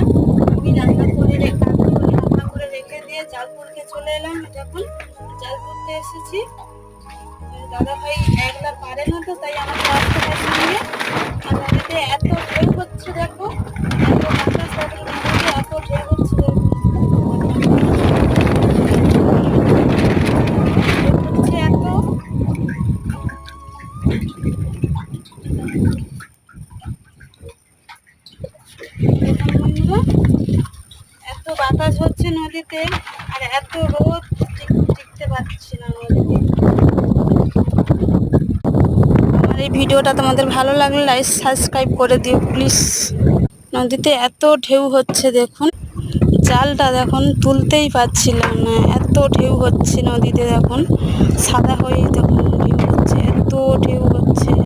বন্ধুরা, আমি রান্না করে রেখে দিয়ে জাল তুলতে চলে এলাম। যখন জাল তুলতে এসেছি, দাদা ভাই একলা পারে না, তো তাই আমাকে আসতে হয় সঙ্গে। আর নদীতে এত ঢেউ হচ্ছে, দেখো এত বাতাস, নদীতে এত ঢেউ হচ্ছে, এত এত বাতাস হচ্ছে নদীতে, আর এত রোদ, টিকতে পারছি না নদীতে। আমার এই ভিডিওটা তোমাদের ভালো লাগলে লাইক সাবস্ক্রাইব করে দিও প্লিজ। নদীতে এত ঢেউ হচ্ছে, দেখুন জালটা দেখুন তুলতেই পারছিলাম না, এত ঢেউ হচ্ছে নদীতে। দেখুন সাদা হয়ে দেখুন ঢেউ হচ্ছে, এত ঢেউ হচ্ছে।